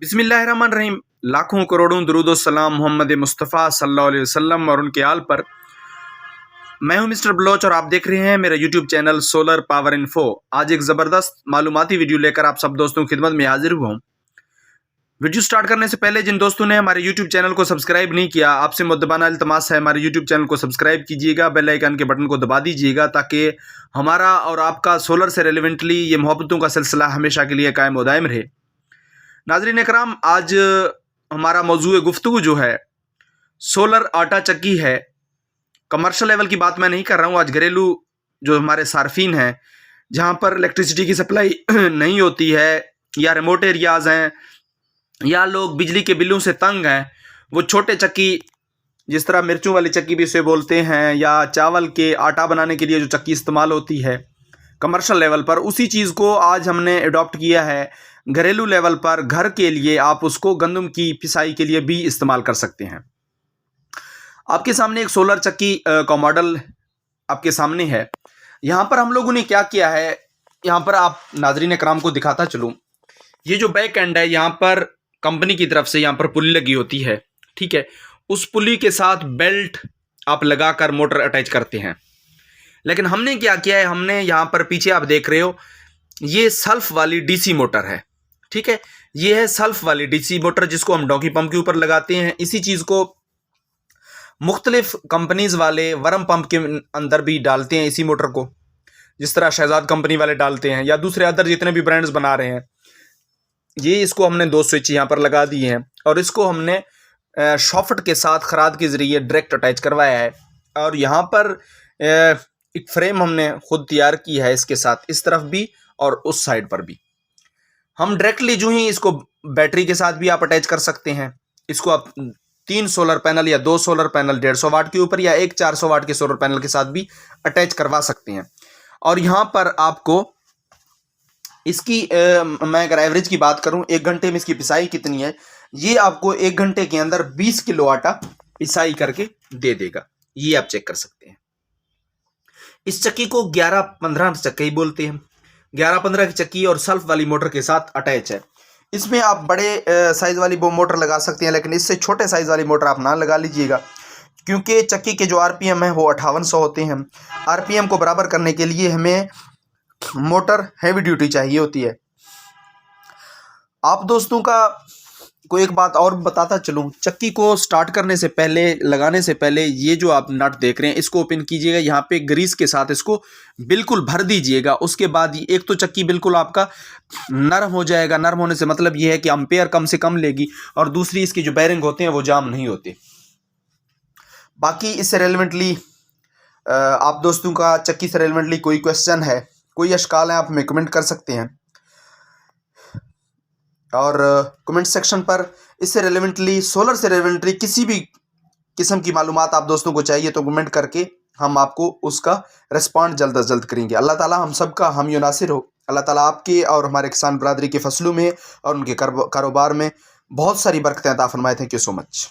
बिस्मिल्लाहिर्रहमानिर्रहीम। लाखों करोड़ों दुरूद सलाम मोहम्मद मुस्तफ़ा सल्लल्लाहु अलैहि वसल्लम और उनके आल पर। मैं हूं मिस्टर बलोच और आप देख रहे हैं मेरा YouTube channel solar power info. आज एक ज़बरदस्त मालूमाती वीडियो लेकर आप सब दोस्तों की खिदमत में हाजिर हुआ हूं। वीडियो स्टार्ट करने से पहले जिन दोस्तों ने हमारे यूट्यूब चैनल को सब्सक्राइब नहीं किया, आपसे मुद्दबाना इल्तमास है हमारे यूट्यूब चैनल को सब्सक्राइब कीजिएगा, बेल आइकन के बटन को दबा दीजिएगा ताकि हमारा और आपका सोलर से रेलिवेंटली ये मोहब्बतों का सिलसिला हमेशा के लिए कायम व दायम रहे। नाज़रीन इकराम, आज हमारा मौजूए गुफ्तगू जो है सोलर आटा चक्की है। कमर्शियल लेवल की बात मैं नहीं कर रहा हूँ, आज घरेलू जो हमारे सार्फिन हैं जहाँ पर इलेक्ट्रिसिटी की सप्लाई नहीं होती है या रिमोट एरियाज़ हैं या लोग बिजली के बिलों से तंग हैं, वो छोटे चक्की जिस तरह मिर्चों वाली चक्की भी इसे बोलते हैं या चावल के आटा बनाने के लिए जो चक्की इस्तेमाल होती है कमर्शियल लेवल पर, उसी चीज़ को आज हमने अडॉप्ट किया है घरेलू लेवल पर। घर के लिए आप उसको गंदम की पिसाई के लिए भी इस्तेमाल कर सकते हैं। आपके सामने एक सोलर चक्की का मॉडल आपके सामने है। यहाँ पर हम लोगों ने क्या किया है, यहाँ पर आप नाज़रीन इकराम को दिखाता चलूँ। ये जो बैक एंड है, यहाँ पर कंपनी की तरफ से यहाँ पर पुली लगी होती है, ठीक है। उस पुली के साथ बेल्ट आप लगाकर मोटर अटैच करते हैं। लेकिन हमने क्या किया है, हमने यहाँ पर पीछे आप देख रहे हो ये सल्फ वाली डीसी मोटर है, ठीक है। ये है सल्फ वाली डीसी मोटर जिसको हम डॉगी पंप के ऊपर लगाते हैं। इसी चीज़ को मुख्तलिफ कंपनीज वाले वर्म पंप के अंदर भी डालते हैं, इसी मोटर को, जिस तरह शहजाद कंपनी वाले डालते हैं या दूसरे अदर जितने भी ब्रांड्स बना रहे हैं। ये इसको हमने 2 स्विच यहाँ पर लगा दिए हैं और इसको हमने शॉफ्ट के साथ खराद के ज़रिए डायरेक्ट अटैच करवाया है। और यहाँ पर एक फ्रेम हमने खुद तैयार की है इसके साथ, इस तरफ भी और उस साइड पर भी। हम डायरेक्टली जो ही इसको बैटरी के साथ भी आप अटैच कर सकते हैं। इसको आप 3 सोलर पैनल या 2 सोलर पैनल 150 वाट के ऊपर या एक 400 वाट के सोलर पैनल के साथ भी अटैच करवा सकते हैं। और यहाँ पर आपको इसकी मैं अगर एवरेज की बात करूँ, 1 घंटे में इसकी पिसाई कितनी है, ये आपको 1 घंटे के अंदर 20 किलो आटा पिसाई करके दे देगा। ये आप चेक कर सकते हैं। इस चक्की को 11-15 चक्की बोलते हैं। 11-15 की चक्की और सल्फ वाली मोटर के साथ अटैच है। इसमें आप बड़े साइज़ वाली वो मोटर लगा सकते हैं, लेकिन इससे छोटे साइज़ वाली मोटर आप ना लगा लीजिएगा, क्योंकि चक्की के जो आरपीएम है वो 5800 होते हैं। आरपीएम को बराबर करने के लिए हमें मोटर हैवी ड्यूटी चाहिए होती है। आप दोस्तों को एक बात और बताता चलूँ, चक्की को स्टार्ट करने से पहले, लगाने से पहले, ये जो आप नट देख रहे हैं इसको ओपन कीजिएगा। यहाँ पे ग्रीस के साथ इसको बिल्कुल भर दीजिएगा। उसके बाद एक तो चक्की बिल्कुल आपका नरम हो जाएगा। नरम होने से मतलब ये है कि एम्पेयर कम से कम लेगी, और दूसरी इसकी जो बैरिंग होते हैं वो जाम नहीं होते। बाकी इससे रेलिवेंटली आप दोस्तों का चक्की से रेलिवेंटली कोई क्वेश्चन है, कोई अशकाल है, आप हमें कमेंट कर सकते हैं। और कमेंट सेक्शन पर इससे रेलेवेंटली, सोलर से रेलेवेंटली किसी भी किस्म की मालूमात आप दोस्तों को चाहिए तो कमेंट करके हम आपको उसका रिस्पॉन्ड जल्द अज जल्द करेंगे। अल्लाह ताला हम सब का हामी नासिर हो। अल्लाह ताला आपके और हमारे किसान बरादरी के फसलों में और उनके कारोबार में बहुत सारी बरकतें अता फरमाए। Thank you so much.